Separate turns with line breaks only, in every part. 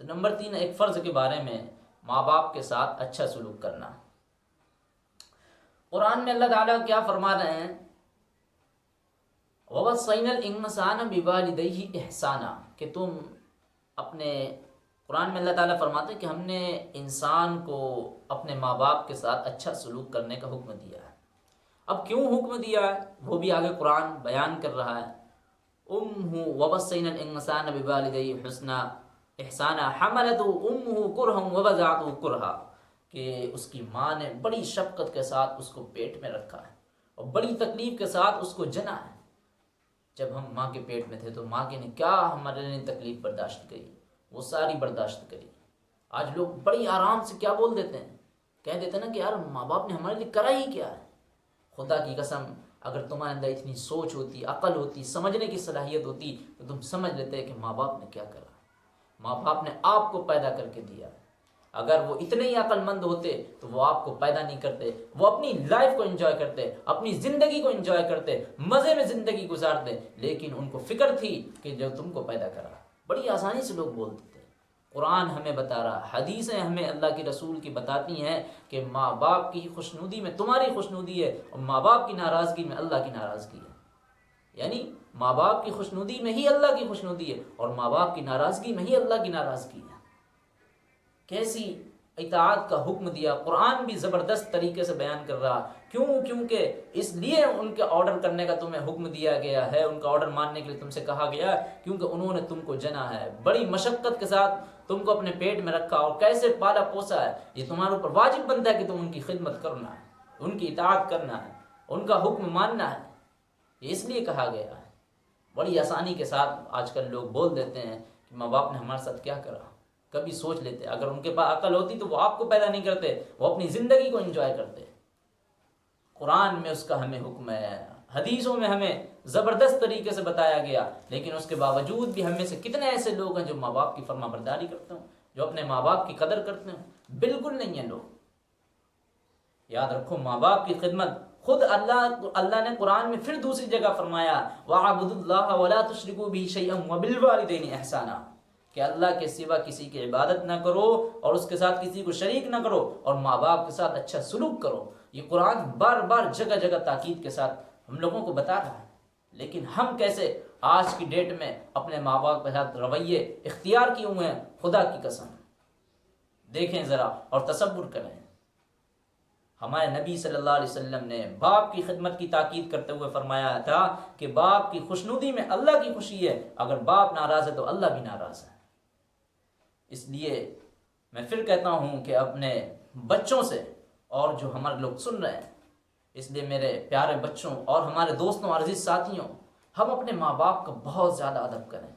Number 3 ایک فرض کے بارے میں، ماں باپ کے ساتھ اچھا سلوک کرنا۔ قرآن میں اللہ تعالیٰ کیا فرما رہے ہیں؟ وَوَصَّيْنَا الْإِنسَانَ بِوَالِدَيْهِ إِحْسَانًا، کہ تم اپنے، قرآن میں اللہ تعالیٰ فرماتے ہیں کہ ہم نے انسان کو اپنے ماں باپ کے ساتھ اچھا سلوک کرنے کا حکم دیا ہے۔ اب کیوں حکم دیا ہے وہ بھی آگے قرآن بیان کر رہا ہے۔ وَوَصَّيْنَا الْإِنسَانَ بِوَالِدَيْهِ حُسْنًا إِحْسَانًا حَمَلَتْهُ أُمُّهُ كُرْهًا وَوَضَعَتْهُ كُرْهًا، کہ اس کی ماں نے بڑی شفقت کے ساتھ اس کو پیٹ میں رکھا ہے اور بڑی تکلیف کے ساتھ اس کو جنا ہے۔ جب ہم ماں کے پیٹ میں تھے تو ماں کی نے کیا ہمارے لیے تکلیف برداشت کری، وہ ساری برداشت کری۔ آج لوگ بڑی آرام سے کیا بول دیتے ہیں، کہہ دیتے ہیں نا کہ یار ماں باپ نے ہمارے لیے کرا ہی کیا ہے۔ خدا کی قسم اگر تمہارے اندر اتنی سوچ ہوتی، عقل ہوتی، سمجھنے کی صلاحیت ہوتی تو تم سمجھ لیتے کہ ماں باپ نے کیا کرا۔ ماں باپ نے آپ کو پیدا کر کے دیا۔ اگر وہ اتنے ہی عقل مند ہوتے تو وہ آپ کو پیدا نہیں کرتے، وہ اپنی لائف کو انجوائے کرتے، اپنی زندگی کو انجوائے کرتے، مزے میں زندگی گزارتے، لیکن ان کو فکر تھی کہ جو تم کو پیدا کرا۔ بڑی آسانی سے لوگ بولتے تھے۔ قرآن ہمیں بتا رہا، حدیثیں ہمیں اللہ کے رسول کی بتاتی ہیں کہ ماں باپ کی خوشنودی میں تمہاری خوشنودی ہے اور ماں باپ کی ناراضگی میں اللہ کی ناراضگی ہے۔ یعنی ماں باپ کی خوشنودی میں ہی اللہ کی خوشنودی ہے اور ماں باپ کی ناراضگی میں ہی اللہ کی ناراضگی ہے۔ کیسی اطاعت کا حکم دیا، قرآن بھی زبردست طریقے سے بیان کر رہا۔ کیونکہ اس لیے ان کے آرڈر کرنے کا تمہیں حکم دیا گیا ہے، ان کا آرڈر ماننے کے لیے تم سے کہا گیا ہے، کیونکہ انہوں نے تم کو جنا ہے، بڑی مشقت کے ساتھ تم کو اپنے پیٹ میں رکھا اور کیسے پالا پوسا ہے۔ یہ تمہارے اوپر واجب بنتا ہے کہ تم ان کی خدمت کرنا ہے، ان کی اطاعت کرنا ہے، ان کا حکم ماننا ہے۔ یہ اس لیے کہا گیا ہے۔ بڑی آسانی کے ساتھ آج کل لوگ بول دیتے ہیں کہ ماں باپ نے ہمارے ساتھ کیا کرا۔ کبھی سوچ لیتے اگر ان کے پاس عقل ہوتی تو وہ آپ کو پیدا نہیں کرتے، وہ اپنی زندگی کو انجوائے کرتے۔ قرآن میں اس کا ہمیں حکم ہے، حدیثوں میں ہمیں زبردست طریقے سے بتایا گیا، لیکن اس کے باوجود بھی ہم میں سے کتنے ایسے لوگ ہیں جو ماں باپ کی فرما برداری کرتے ہیں، جو اپنے ماں باپ کی قدر کرتے ہیں؟ بالکل نہیں ہیں لوگ۔ یاد رکھو ماں باپ کی خدمت خود اللہ نے قرآن میں پھر دوسری جگہ فرمایا وَاعْبُدُوا اللَّهَ وَلَا تُشْرِكُوا بِهِ شَيْئًا وَبِالْوَالِدَيْنِ إِحْسَانًا، کہ اللہ کے سوا کسی کی عبادت نہ کرو اور اس کے ساتھ کسی کو شریک نہ کرو اور ماں باپ کے ساتھ اچھا سلوک کرو۔ یہ قرآن بار بار جگہ جگہ تاکید کے ساتھ ہم لوگوں کو بتا رہا ہے، لیکن ہم کیسے آج کی ڈیٹ میں اپنے ماں باپ کے ساتھ رویے اختیار کیے ہوئے ہیں۔ خدا کی قسم دیکھیں ذرا اور تصور کریں، ہمارے نبی صلی اللہ علیہ وسلم نے باپ کی خدمت کی تاکید کرتے ہوئے فرمایا تھا کہ باپ کی خوشنودی میں اللہ کی خوشی ہے، اگر باپ ناراض ہے تو اللہ بھی ناراض ہے۔ اس لیے میں پھر کہتا ہوں کہ اپنے بچوں سے، اور جو ہمارے لوگ سن رہے ہیں، اس لیے میرے پیارے بچوں اور ہمارے دوستوں اور عزیز ساتھیوں، ہم اپنے ماں باپ کا بہت زیادہ ادب کریں،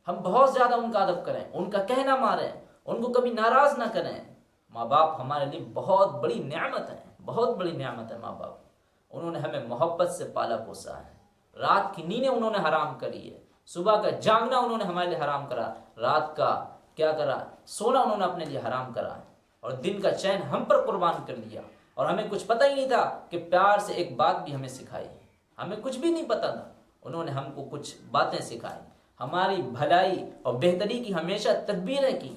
ہم بہت زیادہ ان کا ادب کریں، ان کا کہنا ماریں، ان کو کبھی ناراض نہ کریں۔ ماں باپ ہمارے لیے بہت بڑی نعمت ہے، بہت بڑی نعمت ہے ماں باپ۔ انہوں نے ہمیں محبت سے پالا پوسا ہے، رات کی نیندیں انہوں نے حرام کری ہے، صبح کا جاگنا انہوں نے ہمارے لیے حرام کرا، رات کا کیا کرا سونا انہوں نے اپنے لیے حرام کرا، اور دن کا چین ہم پر قربان کر دیا، اور ہمیں کچھ پتہ ہی نہیں تھا کہ پیار سے ایک بات بھی ہمیں سکھائی، ہمیں کچھ بھی نہیں پتہ تھا، انہوں نے ہم کو کچھ باتیں سکھائی، ہماری بھلائی اور بہتری کی ہمیشہ تدبیریں کی۔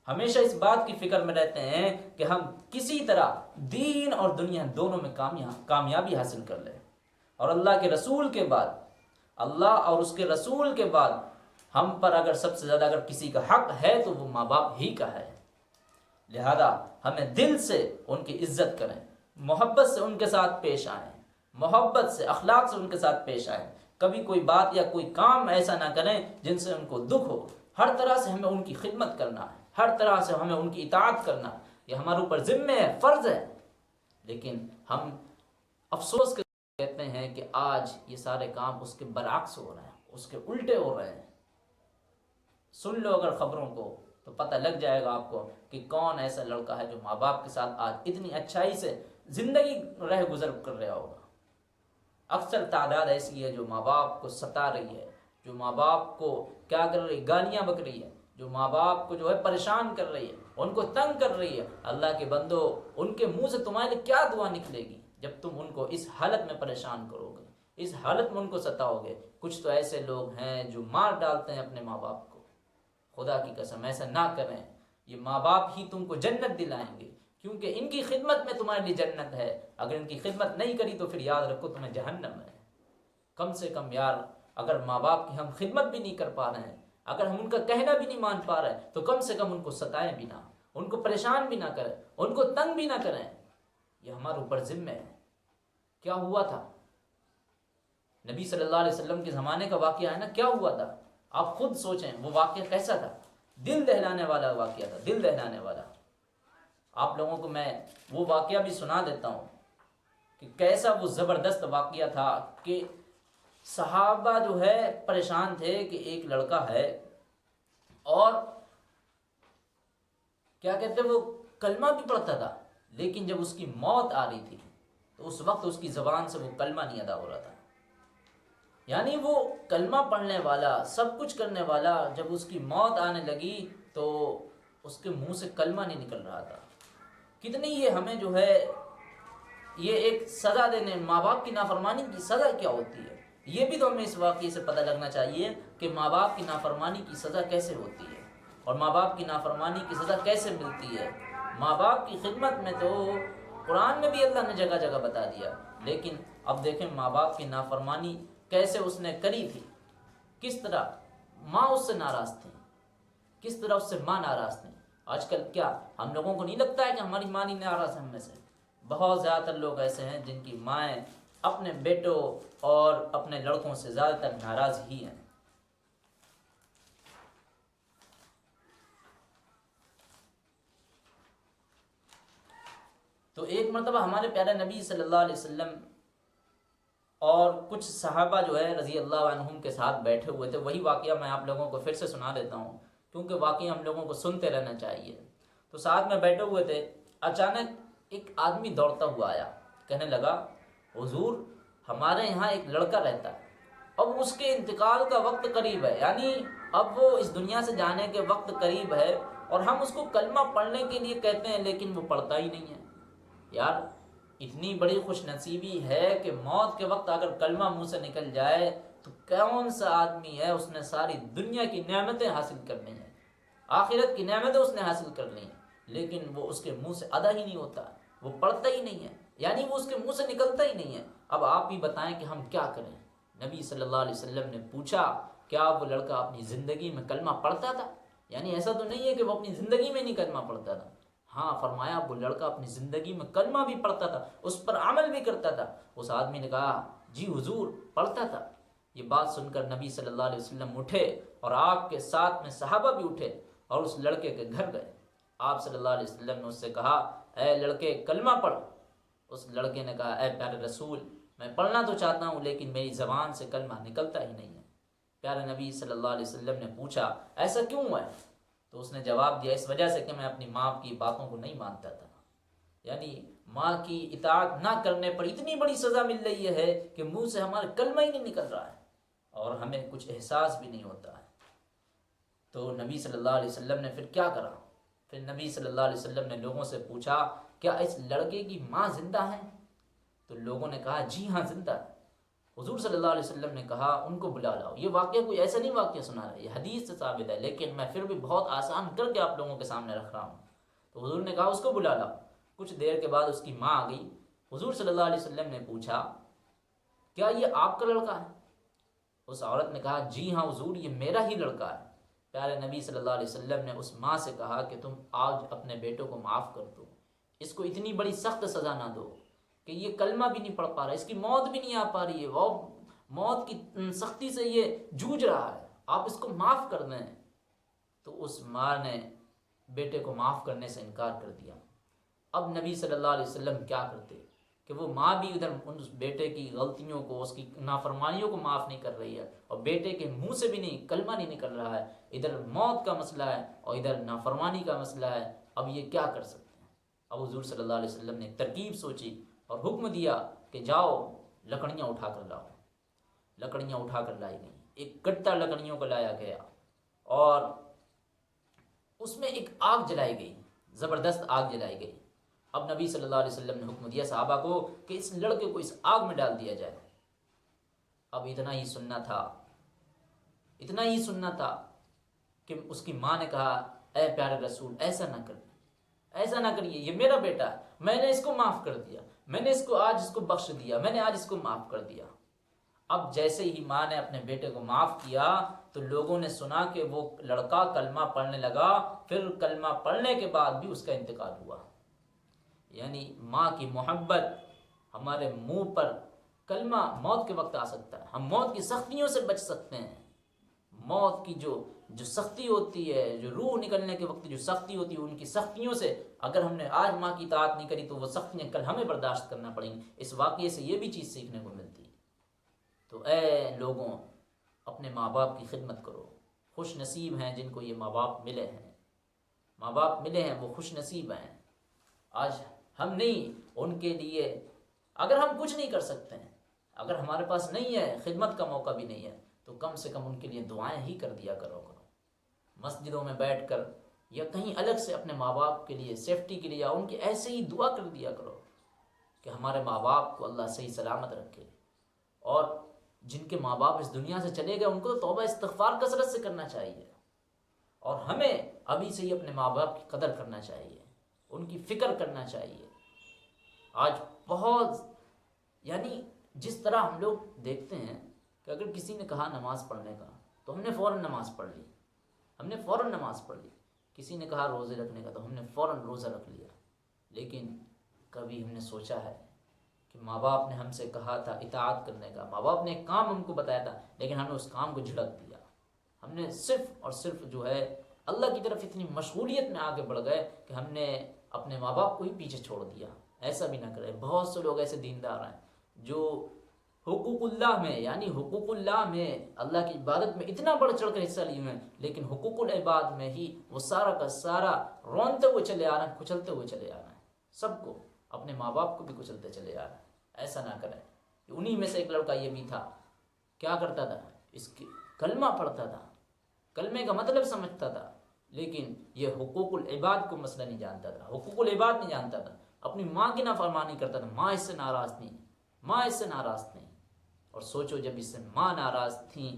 ہمیشہ اس بات کی فکر میں رہتے ہیں کہ ہم کسی طرح دین اور دنیا دونوں میں کامیابی حاصل کر لیں، اور اللہ کے رسول کے بعد، اللہ اور اس کے رسول کے بعد ہم پر اگر سب سے زیادہ اگر کسی کا حق ہے تو وہ ماں باپ ہی کا ہے۔ لہذا ہمیں دل سے ان کی عزت کریں، محبت سے ان کے ساتھ پیش آئیں، محبت سے اخلاق سے ان کے ساتھ پیش آئیں، کبھی کوئی بات یا کوئی کام ایسا نہ کریں جن سے ان کو دکھ ہو۔ ہر طرح سے ہمیں ان کی خدمت کرنا ہے، ہر طرح سے ہمیں ان کی اطاعت کرنا ہے، یہ ہمارے اوپر ذمہ ہے، فرض ہے۔ لیکن ہم افسوس کے کہتے ہیں کہ آج یہ سارے کام اس کے برعکس ہو رہے ہیں، اس کے الٹے ہو رہے ہیں۔ سن لو اگر خبروں کو تو پتہ لگ جائے گا آپ کو کہ کون ایسا لڑکا ہے جو ماں باپ کے ساتھ آج اتنی اچھائی سے زندگی رہ گزر کر رہا ہوگا۔ اکثر تعداد ایسی ہے جو ماں باپ کو ستا رہی ہے، جو ماں باپ کو کیا کر رہی ہے، گالیاں بک رہی ہے، جو ماں باپ کو جو ہے پریشان کر رہی ہے، ان کو تنگ کر رہی ہے۔ اللہ کے بندو، ان کے منہ سے تمہارے لیے کیا دعا نکلے گی جب تم ان کو اس حالت میں پریشان کرو گے، اس حالت میں ان کو ستاؤ گے؟ کچھ تو ایسے لوگ ہیں جو مار ڈالتے ہیں اپنے ماں باپ کو۔ خدا کی قسم ایسا نہ کریں، یہ ماں باپ ہی تم کو جنت دلائیں گے، کیونکہ ان کی خدمت میں تمہارے لیے جنت ہے، اگر ان کی خدمت نہیں کری تو پھر یاد رکھو تمہیں جہنم ہے۔ کم سے کم یار اگر ماں باپ کی ہم خدمت بھی نہیں کر پا رہے ہیں، اگر ہم ان کا کہنا بھی نہیں مان پا رہے تو کم سے کم ان کو ستائیں بھی نہ، ان کو پریشان بھی نہ کریں، ان کو تنگ بھی نہ کریں، یہ ہمارے اوپر ذمہ ہے۔ کیا ہوا تھا نبی صلی اللہ علیہ وسلم کے زمانے کا واقعہ ہے نا، کیا ہوا تھا آپ خود سوچیں، وہ واقعہ کیسا تھا؟ دل دہلانے والا واقعہ تھا، دل دہلانے والا۔ آپ لوگوں کو میں وہ واقعہ بھی سنا دیتا ہوں کہ کیسا وہ زبردست واقعہ تھا کہ صحابہ جو ہے پریشان تھے کہ ایک لڑکا ہے اور کیا کہتے وہ کلمہ بھی پڑھتا تھا، لیکن جب اس کی موت آ رہی تھی تو اس وقت اس کی زبان سے وہ کلمہ نہیں ادا ہو رہا تھا۔ یعنی وہ کلمہ پڑھنے والا، سب کچھ کرنے والا، جب اس کی موت آنے لگی تو اس کے منہ سے کلمہ نہیں نکل رہا تھا۔ کتنی یہ ہمیں جو ہے یہ ایک سزا دینے، ماں باپ کی نافرمانی کی سزا کیا ہوتی ہے، یہ بھی تو ہمیں اس واقعے سے پتہ لگنا چاہیے کہ ماں باپ کی نافرمانی کی سزا کیسے ہوتی ہے اور ماں باپ کی نافرمانی کی سزا کیسے ملتی ہے۔ ماں باپ کی خدمت میں تو قرآن میں بھی اللہ نے جگہ جگہ بتا دیا، لیکن اب دیکھیں ماں باپ کی نافرمانی کیسے اس نے کری تھی، کس طرح ماں اس سے ناراض تھی، کس طرح اس سے ماں ناراض تھی۔ آج کل کیا ہم لوگوں کو نہیں لگتا ہے کہ ہماری ماں نہیں ناراض ہے ہم میں سے؟ بہت زیادہ تر لوگ ایسے ہیں جن کی مائیں اپنے بیٹوں اور اپنے لڑکوں سے زیادہ تر ناراض ہی ہیں۔ تو ایک مرتبہ ہمارے پیارے نبی صلی اللہ علیہ وسلم اور کچھ صحابہ جو ہے رضی اللہ عنہم کے ساتھ بیٹھے ہوئے تھے، وہی واقعہ میں آپ لوگوں کو پھر سے سنا دیتا ہوں کیونکہ واقعہ ہم لوگوں کو سنتے رہنا چاہیے۔ تو ساتھ میں بیٹھے ہوئے تھے، اچانک ایک آدمی دوڑتا ہوا آیا، کہنے لگا حضور ہمارے یہاں ایک لڑکا رہتا ہے، اب اس کے انتقال کا وقت قریب ہے، یعنی اب وہ اس دنیا سے جانے کے وقت قریب ہے اور ہم اس کو کلمہ پڑھنے کے لیے کہتے ہیں لیکن وہ پڑھتا ہی نہیں ہے۔ یار اتنی بڑی خوش نصیبی ہے کہ موت کے وقت اگر کلمہ منہ سے نکل جائے تو کون سا آدمی ہے اس نے ساری دنیا کی نعمتیں حاصل کرنی ہیں، آخرت کی نعمتیں اس نے حاصل کرنی ہیں، لیکن وہ اس کے منہ سے ادا ہی نہیں ہوتا، وہ پڑھتا ہی نہیں ہے، یعنی وہ اس کے منہ سے نکلتا ہی نہیں ہے۔ اب آپ بھی بتائیں کہ ہم کیا کریں؟ نبی صلی اللہ علیہ وسلم نے پوچھا کیا وہ لڑکا اپنی زندگی میں کلمہ پڑھتا تھا؟ یعنی ایسا تو نہیں ہے کہ وہ اپنی زندگی میں نہیں کلمہ پڑھتا تھا، ہاں فرمایا وہ لڑکا اپنی زندگی میں کلمہ بھی پڑھتا تھا، اس پر عمل بھی کرتا تھا۔ اس آدمی نے کہا جی حضور پڑھتا تھا۔ یہ بات سن کر نبی صلی اللہ علیہ وسلم اٹھے اور آپ کے ساتھ میں صحابہ بھی اٹھے اور اس لڑکے کے گھر گئے۔ آپ صلی اللہ علیہ وسلم نے اس سے کہا اے لڑکے کلمہ پڑھ۔ اس لڑکے نے کہا اے پیارے رسول میں پڑھنا تو چاہتا ہوں لیکن میری زبان سے کلمہ نکلتا ہی نہیں ہے۔ پیارے نبی صلی اللہ علیہ وسلم نے پوچھا ایسا کیوں ہے؟ تو اس نے جواب دیا اس وجہ سے کہ میں اپنی ماں کی باتوں کو نہیں مانتا تھا۔ یعنی ماں کی اطاعت نہ کرنے پر اتنی بڑی سزا مل رہی ہے کہ منہ سے ہمارے کلمہ ہی نہیں نکل رہا ہے اور ہمیں کچھ احساس بھی نہیں ہوتا ہے۔ تو نبی صلی اللہ علیہ وسلم نے پھر کیا کرا؟ پھر نبی صلی اللہ علیہ وسلم نے لوگوں سے پوچھا کیا اس لڑکے کی ماں زندہ ہے؟ تو لوگوں نے کہا جی ہاں زندہ ہے۔ حضور صلی اللہ علیہ وسلم نے کہا ان کو بلا لاؤ۔ یہ واقعہ کوئی ایسا نہیں واقعہ سنا رہا ہے، یہ حدیث سے ثابت ہے، لیکن میں پھر بھی بہت آسان کر کے آپ لوگوں کے سامنے رکھ رہا ہوں۔ تو حضور نے کہا اس کو بلا لاؤ۔ کچھ دیر کے بعد اس کی ماں آ گئی۔ حضور صلی اللہ علیہ وسلم نے پوچھا کیا یہ آپ کا لڑکا ہے؟ اس عورت نے کہا جی ہاں حضور یہ میرا ہی لڑکا ہے۔ پیارے نبی صلی اللہ علیہ وسلم نے اس ماں سے کہا کہ تم آج اپنے بیٹوں کو معاف کر دو، اس کو اتنی بڑی سخت سزا نہ دو کہ یہ کلمہ بھی نہیں پڑھ پا رہا، اس کی موت بھی نہیں آ پا رہی ہے، وہ موت کی سختی سے یہ جوجھ رہا ہے، آپ اس کو معاف کر دیں۔ تو اس ماں نے بیٹے کو معاف کرنے سے انکار کر دیا۔ اب نبی صلی اللہ علیہ وسلم کیا کرتے کہ وہ ماں بھی ادھر اس بیٹے کی غلطیوں کو، اس کی نافرمانیوں کو معاف نہیں کر رہی ہے اور بیٹے کے منہ سے بھی نہیں کلمہ نہیں نکل رہا ہے، ادھر موت کا مسئلہ ہے اور ادھر نافرمانی کا مسئلہ ہے، اب یہ کیا کر سکتے ہیں؟ اب حضور صلی اللہ علیہ وسلم نے ایک ترکیب سوچی اور حکم دیا کہ جاؤ لکڑیاں اٹھا کر لاؤ۔ لکڑیاں اٹھا کر لائی گئیں، ایک گٹا لکڑیوں کو لایا گیا اور اس میں ایک آگ جلائی گئی، زبردست آگ جلائی گئی۔ اب نبی صلی اللہ علیہ وسلم نے حکم دیا صحابہ کو کہ اس لڑکے کو اس آگ میں ڈال دیا جائے۔ اب اتنا ہی سننا تھا کہ اس کی ماں نے کہا اے پیارے رسول ایسا نہ کریے، ایسا نہ کریے، یہ میرا بیٹا ہے، میں نے اس کو معاف کر دیا، میں نے آج اس کو بخش دیا، میں نے آج اس کو معاف کر دیا۔ اب جیسے ہی ماں نے اپنے بیٹے کو معاف کیا تو لوگوں نے سنا کہ وہ لڑکا کلمہ پڑھنے لگا، پھر کلمہ پڑھنے کے بعد بھی اس کا انتقال ہوا۔ یعنی ماں کی محبت، ہمارے منہ پر کلمہ موت کے وقت آ سکتا ہے، ہم موت کی سختیوں سے بچ سکتے ہیں۔ موت کی جو سختی ہوتی ہے، جو روح نکلنے کے وقت جو سختی ہوتی ہے، ان کی سختیوں سے اگر ہم نے آج ماں کی اطاعت نہیں کری تو وہ سختیاں کل ہمیں برداشت کرنا پڑیں گی۔ اس واقعے سے یہ بھی چیز سیکھنے کو ملتی ہے۔ تو اے لوگوں، اپنے ماں باپ کی خدمت کرو۔ خوش نصیب ہیں جن کو یہ ماں باپ ملے ہیں، ماں باپ ملے ہیں وہ خوش نصیب ہیں۔ آج ہم نہیں ان کے لیے، اگر ہم کچھ نہیں کر سکتے ہیں، اگر ہمارے پاس نہیں ہے، خدمت کا موقع بھی نہیں ہے، تو کم سے کم ان کے لیے دعائیں ہی کر دیا کرو۔ مسجدوں میں بیٹھ کر یا کہیں الگ سے اپنے ماں باپ کے لیے سیفٹی کے لیے یا ان کی ایسے ہی دعا کر دیا کرو کہ ہمارے ماں باپ کو اللہ صحیح سلامت رکھے۔ اور جن کے ماں باپ اس دنیا سے چلے گئے ان کو توبہ استغفار کثرت سے کرنا چاہیے، اور ہمیں ابھی سے ہی اپنے ماں باپ کی قدر کرنا چاہیے، ان کی فکر کرنا چاہیے۔ آج بہت، یعنی جس طرح ہم لوگ دیکھتے ہیں کہ اگر کسی نے کہا نماز پڑھنے کا تو ہم نے فوراً نماز پڑھ لی، ہم نے فوراً نماز پڑھ لی۔ کسی نے کہا روزے رکھنے کا تو ہم نے فوراً روزہ رکھ لیا۔ لیکن کبھی ہم نے سوچا ہے کہ ماں باپ نے ہم سے کہا تھا اطاعت کرنے کا، ماں باپ نے ایک کام ہم کو بتایا تھا لیکن ہم نے اس کام کو جھڑک دیا۔ ہم نے صرف اور صرف جو ہے اللہ کی طرف اتنی مشغولیت میں آگے بڑھ گئے کہ ہم نے اپنے ماں باپ کو ہی پیچھے چھوڑ دیا۔ ایسا بھی نہ کرے۔ بہت سے لوگ ایسے دیندار ہیں جو حقوق اللہ میں، یعنی حقوق اللہ میں، اللہ کی عبادت میں اتنا بڑھ چڑھ کر حصہ لیے ہوئے ہیں، لیکن حقوق العباد میں ہی وہ سارا کا سارا رونتے ہوئے چلے آ رہے ہیں، کچلتے ہوئے چلے آ رہے ہیں، سب کو، اپنے ماں باپ کو بھی کچلتے چلے آ رہے ہیں۔ ایسا نہ کریں۔ انہی میں سے ایک لڑکا یہ بھی تھا، کیا کرتا تھا، اس کی کلمہ پڑھتا تھا، کلمے کا مطلب سمجھتا تھا، لیکن یہ حقوق العباد کو مسئلہ نہیں جانتا تھا، حقوق العباد نہیں جانتا تھا، اپنی ماں کی نافرمانی کرتا تھا۔ ماں اس سے ناراض نہیں، ماں اس سے ناراض نہیں، اور سوچو جب اس سے ماں ناراض تھیں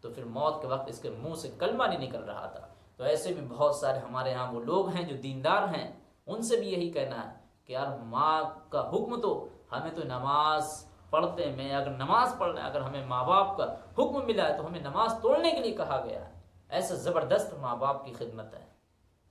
تو پھر موت کے وقت اس کے منہ سے کلمہ نہیں نکل رہا تھا۔ تو ایسے بھی بہت سارے ہمارے ہاں وہ لوگ ہیں جو دیندار ہیں، ان سے بھی یہی کہنا ہے کہ یار ماں کا حکم تو ہمیں تو نماز پڑھتے میں، اگر نماز پڑھنا ہے، اگر ہمیں ماں باپ کا حکم ملا ہے تو ہمیں نماز توڑنے کے لیے کہا گیا ہے۔ ایسا زبردست ماں باپ کی خدمت ہے،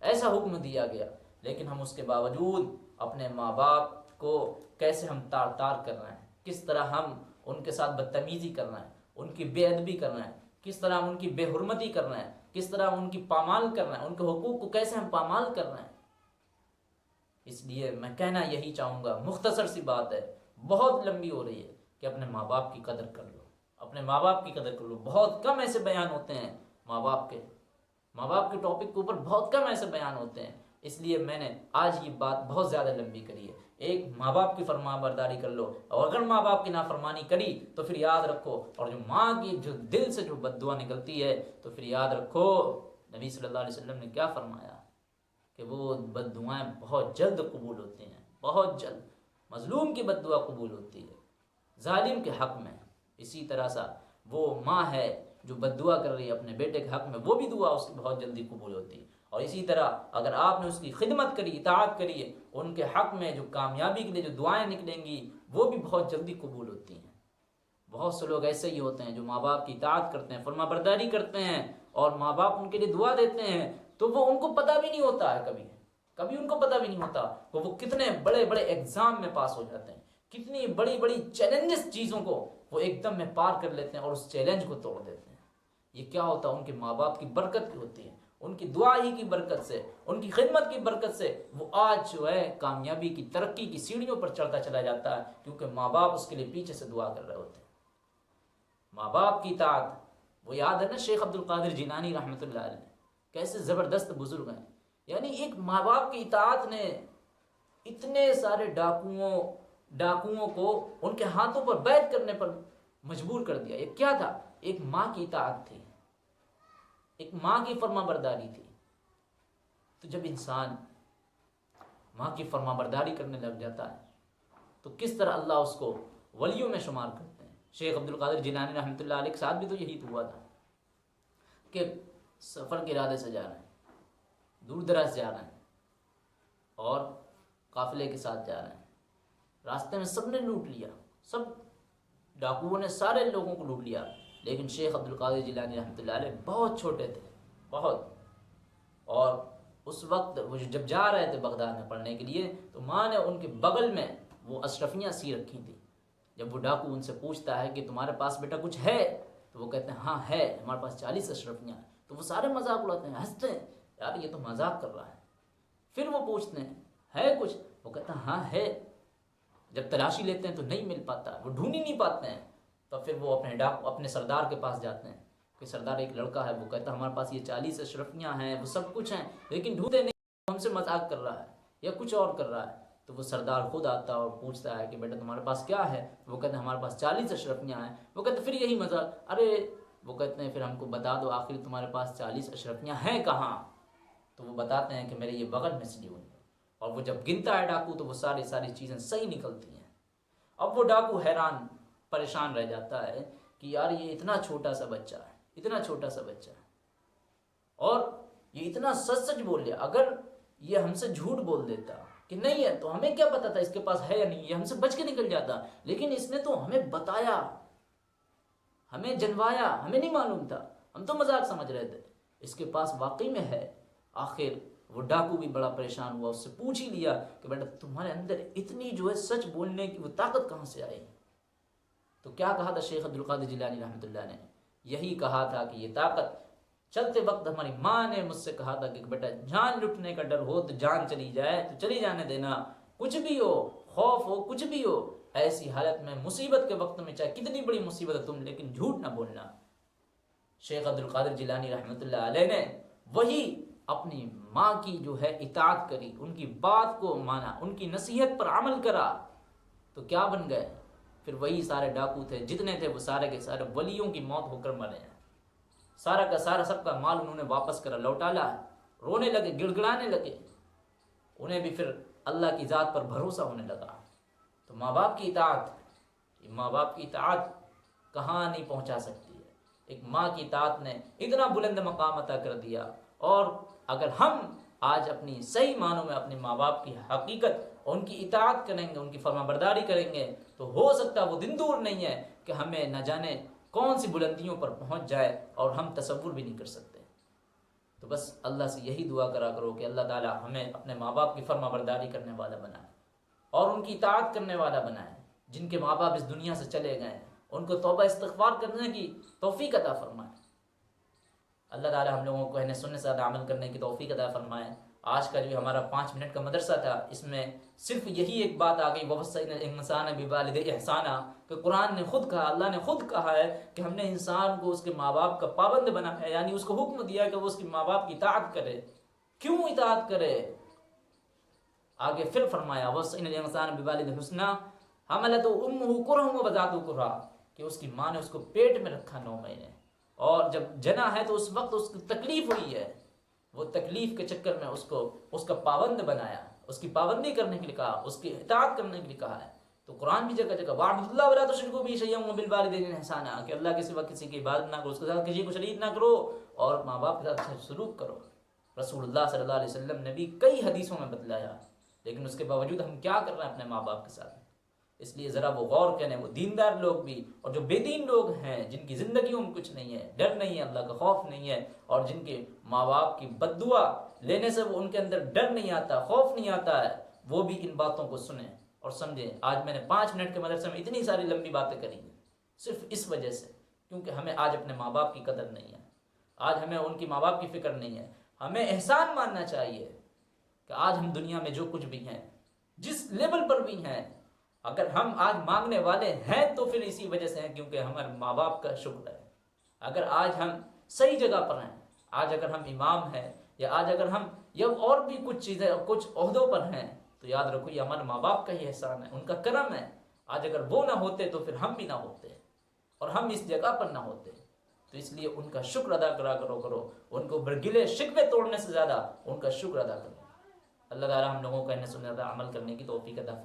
ایسا حکم دیا گیا، لیکن ہم اس کے باوجود اپنے ماں باپ کو کیسے ہم تار تار کر رہے ہیں، کس طرح ہم ان کے ساتھ بدتمیزی کر رہے ہیں، ان کی بے ادبی کر رہے ہیں، کس طرح ہم ان کی بے حرمتی کر رہے ہیں، کس طرح ان کی پامال کر رہے ہیں، ان کے حقوق کو کیسے ہم پامال کر رہے ہیں۔ اس لیے میں کہنا یہی چاہوں گا، مختصر سی بات ہے، بہت لمبی ہو رہی ہے، کہ اپنے ماں باپ کی قدر کر لو، اپنے ماں باپ کی قدر کر لو۔ بہت کم ایسے بیان ہوتے ہیں ماں باپ کے ٹاپک کے اوپر، بہت کم ایسے بیان ہوتے ہیں، اس لیے میں نے آج یہ بات بہت زیادہ لمبی کری ہے۔ ایک ماں باپ کی فرما برداری کر لو، اور اگر ماں باپ کی نافرمانی کری تو پھر یاد رکھو، اور جو ماں کی جو دل سے جو بد دعا نکلتی ہے تو پھر یاد رکھو نبی صلی اللہ علیہ وسلم نے کیا فرمایا کہ وہ بد دعائیں بہت جلد قبول ہوتی ہیں، بہت جلد۔ مظلوم کی بد دعا قبول ہوتی ہے، ظالم کے حق میں۔ اسی طرح سا وہ ماں ہے جو بد دعا کر رہی ہے اپنے بیٹے کے حق میں، وہ بھی دعا اس کی بہت جلدی قبول ہوتی ہے۔ اور اسی طرح اگر آپ نے اس کی خدمت کری، اطاعت کری ہے، ان کے حق میں جو کامیابی کے لیے جو دعائیں نکلیں گی وہ بھی بہت جلدی قبول ہوتی ہیں۔ بہت سے لوگ ایسے ہی ہوتے ہیں جو ماں باپ کی اطاعت کرتے ہیں، فرما برداری کرتے ہیں، اور ماں باپ ان کے لیے دعا دیتے ہیں تو وہ ان کو پتہ بھی نہیں ہوتا ہے، کبھی ان کو پتہ بھی نہیں ہوتا کہ وہ کتنے بڑے بڑے ایگزام میں پاس ہو جاتے ہیں، کتنی بڑی بڑی چیلنجز چیزوں کو وہ ایک دم میں پار کر لیتے ہیں اور اس چیلنج کو توڑ دیتے ہیں۔ یہ کیا ہوتا ہے؟ ان کے ماں باپ کی برکت کی ہوتی ہے، ان کی دعا ہی کی برکت سے، ان کی خدمت کی برکت سے وہ آج جو ہے کامیابی کی، ترقی کی سیڑھیوں پر چڑھتا چلا جاتا ہے، کیونکہ ماں باپ اس کے لیے پیچھے سے دعا کر رہے ہوتے ہیں۔ ماں باپ کی اطاعت، وہ یاد ہے نا شیخ عبد القادر جیلانی رحمۃ اللہ علیہ، کیسے زبردست بزرگ ہیں۔ یعنی ایک ماں باپ کی اطاعت نے اتنے سارے ڈاکوؤں کو ان کے ہاتھوں پر بیعت کرنے پر مجبور کر دیا۔ یہ کیا تھا؟ ایک ماں کی اطاعت تھی، ایک ماں کی فرما برداری تھی۔ تو جب انسان ماں کی فرما برداری کرنے لگ جاتا ہے تو کس طرح اللہ اس کو ولیوں میں شمار کرتے ہیں۔ شیخ عبد القادر جیلانی رحمۃ اللہ علیہ کے ساتھ بھی تو یہی تو ہوا تھا کہ سفر کے ارادے سے جا رہے ہیں، دور دراز جا رہے ہیں اور قافلے کے ساتھ جا رہے ہیں، راستے میں سب نے لوٹ لیا، سب ڈاکوؤں نے سارے لوگوں کو لوٹ لیا، لیکن شیخ عبد القادر جیلانی رحمۃ اللہ علیہ بہت چھوٹے تھے، بہت. اور اس وقت وہ جب جا رہے تھے بغداد میں پڑھنے کے لیے تو ماں نے ان کے بغل میں وہ اشرفیاں سی رکھی تھیں. جب وہ ڈاکو ان سے پوچھتا ہے کہ تمہارے پاس بیٹا کچھ ہے تو وہ کہتے ہیں ہاں ہے، ہمارے پاس 40 اشرفیاں ہیں. تو وہ سارے مذاق اڑاتے ہیں، ہنستے ہیں، یار یہ تو مذاق کر رہا ہے. پھر وہ پوچھتے ہیں ہے کچھ، وہ کہتے ہیں ہاں ہے. جب تلاشی لیتے ہیں تو نہیں مل پاتا، وہ ڈھونڈ ہی نہیں پاتے ہیں. تو پھر وہ اپنے سردار کے پاس جاتے ہیں کہ سردار ایک لڑکا ہے، وہ کہتا ہے ہمارے پاس یہ 40 اشرفیاں ہیں، وہ سب کچھ ہیں، لیکن ڈھونڈتے نہیں، ہم سے مذاق کر رہا ہے یا کچھ اور کر رہا ہے. تو وہ سردار خود آتا ہے اور پوچھتا ہے کہ بیٹا تمہارے پاس کیا ہے؟ وہ کہتے ہیں ہمارے پاس 40 اشرفیاں ہیں. وہ کہتے ہیں پھر یہی مذاق، ارے وہ کہتے ہیں پھر ہم کو بتا دو آخر تمہارے پاس 40 اشرفیاں ہیں کہاں؟ تو وہ بتاتے ہیں کہ میرے یہ بغل میں سلی ہوئی ہیں. اور وہ جب گنتا ہے ڈاکو تو وہ ساری چیزیں صحیح نکلتی ہیں. اب وہ ڈاکو حیران پریشان رہ جاتا ہے کہ یار یہ اتنا چھوٹا سا بچہ ہے، اتنا چھوٹا سا بچہ ہے، اور یہ اتنا سچ سچ بول لیا. اگر یہ ہم سے جھوٹ بول دیتا کہ نہیں ہے تو ہمیں کیا پتا تھا اس کے پاس ہے یا نہیں، یہ ہم سے بچ کے نکل جاتا. لیکن اس نے تو ہمیں بتایا، ہمیں جنوایا، ہمیں نہیں معلوم تھا، ہم تو مذاق سمجھ رہے تھے، اس کے پاس واقعی میں ہے. آخر وہ ڈاکو بھی بڑا پریشان ہوا، اس سے پوچھ ہی لیا کہ بیٹا تمہارے اندر اتنی جو ہے سچ بولنے کی وہ طاقت کہاں سے آئی؟ تو کیا کہا تھا شیخ عبد القادر جیلانی رحمۃ اللہ نے؟ یہی کہا تھا کہ یہ طاقت چلتے وقت ہماری ماں نے مجھ سے کہا تھا کہ بیٹا جان لٹنے کا ڈر ہو تو جان چلی جائے تو چلی جانے دینا، کچھ بھی ہو، خوف ہو، کچھ بھی ہو، ایسی حالت میں مصیبت کے وقت میں چاہے کتنی بڑی مصیبت ہے تم لیکن جھوٹ نہ بولنا. شیخ عبد القادر جیلانی رحمۃ اللہ علیہ نے وہی اپنی ماں کی جو ہے اطاعت کری، ان کی بات کو مانا، ان کی نصیحت پر عمل کرا تو کیا بن گئے؟ پھر وہی سارے ڈاکو تھے جتنے تھے وہ سارے کے سارے ولیوں کی موت ہو کر مرے ہیں. سارا کا سارا سب کا مال انہوں نے واپس کرا، لوٹا لا، رونے لگے، گڑ گڑانے لگے. انہیں بھی پھر اللہ کی ذات پر بھروسہ ہونے لگا. تو ماں باپ کی اطاعت کہاں نہیں پہنچا سکتی ہے. ایک ماں کی اطاعت نے اتنا بلند مقام عطا کر دیا. اور اگر ہم آج اپنی صحیح معنوں میں اپنے ماں باپ کی حقیقت اور ان کی اطاعت کریں گے، ان کی فرما برداری کریں گے تو ہو سکتا ہے وہ دن دور نہیں ہے کہ ہمیں نہ جانے کون سی بلندیوں پر پہنچ جائے اور ہم تصور بھی نہیں کر سکتے. تو بس اللہ سے یہی دعا کرا کرو کہ اللہ تعالی ہمیں اپنے ماں باپ کی فرما برداری کرنے والا بنائے اور ان کی اطاعت کرنے والا بنائے. جن کے ماں باپ اس دنیا سے چلے گئے ان کو توبہ استغفار کرنے کی توفیق عطا فرمائے. اللہ تعالی ہم لوگوں کو اہل سنت سے عمل کرنے کی توفیق عطا فرمائے. آج کا جو ہمارا 5 منٹ کا مدرسہ تھا اس میں صرف یہی ایک بات آ گئی، وَوَصَّيْنَا الْإِنسَانَ بِوَالِدَيْهِ إِحْسَانًا، کہ قرآن نے خود کہا، اللہ نے خود کہا ہے کہ ہم نے انسان کو اس کے ماں باپ کا پابند بنایا ہے، یعنی اس کو حکم دیا کہ وہ اس کے ماں باپ کی اطاعت کرے. کیوں اطاعت کرے؟ آگے پھر فرمایا وَوَصَّيْنَا الْإِنسَانَ بِوَالِدَيْهِ حُسْنًا حَمَلَتْهُ أُمُّهُ كُرْهًا وَوَضَعَتْهُ كُرْهًا، کہ اس کی ماں نے اس کو پیٹ میں رکھا 9 مہینے، اور جب جنا ہے تو اس وقت اس کو تکلیف ہوئی ہے، وہ تکلیف کے چکر میں اس کا پابند بنایا، اس کی پابندی کرنے کے لیے کہا، اس کی اطاعت کرنے کے لیے کہا ہے. تو قرآن بھی جگہ جگہ وَاعْبُدُوا اللَّهَ وَلَا تُشْرِكُوا بِهِ شَيْئًا وَبِالْوَالِدَيْنِ إِحْسَانًا، کہ اللہ کے سوا کسی کی عبادت نہ کرو، اس کے ساتھ کسی کو شریک نہ کرو اور ماں باپ کے ساتھ اچھا سلوک کرو. رسول اللہ صلی اللہ علیہ وسلم نے بھی کئی حدیثوں میں بتلایا، لیکن اس کے باوجود ہم کیا کر رہے ہیں اپنے ماں باپ کے ساتھ؟ اس لیے ذرا وہ غور کریں، وہ دیندار لوگ بھی اور جو بے دین لوگ ہیں جن کی زندگیوں میں کچھ نہیں ہے، ڈر نہیں ہے، اللہ کا خوف نہیں ہے، اور جن کے ماں باپ کی بد دعا لینے سے وہ ان کے اندر ڈر نہیں آتا، خوف نہیں آتا ہے، وہ بھی ان باتوں کو سنیں اور سمجھیں. آج میں نے 5 منٹ کے مدرسے میں اتنی ساری لمبی باتیں کری ہیں صرف اس وجہ سے کیونکہ ہمیں آج اپنے ماں باپ کی قدر نہیں ہے، آج ہمیں ان کی ماں باپ کی فکر نہیں ہے. ہمیں احسان ماننا چاہیے کہ آج ہم دنیا میں جو کچھ بھی ہیں، جس لیول پر بھی ہیں، اگر ہم آج مانگنے والے ہیں تو پھر اسی وجہ سے ہیں کیونکہ ہمارے ماں باپ کا شکر ہے. اگر آج ہم صحیح جگہ پر ہیں، آج اگر ہم امام ہیں، یا آج اگر ہم یا اور بھی کچھ چیزیں کچھ عہدوں پر ہیں، تو یاد رکھو یہ ہمارے ماں باپ کا ہی احسان ہے، ان کا کرم ہے. آج اگر وہ نہ ہوتے تو پھر ہم بھی نہ ہوتے اور ہم اس جگہ پر نہ ہوتے. تو اس لیے ان کا شکر ادا کرو، ان کو برگلے شکوے توڑنے سے زیادہ ان کا شکر ادا کرو. اللہ تعالی ہم لوگوں کو ان سنت عمل کرنے کی توفیق عطا فرمائے.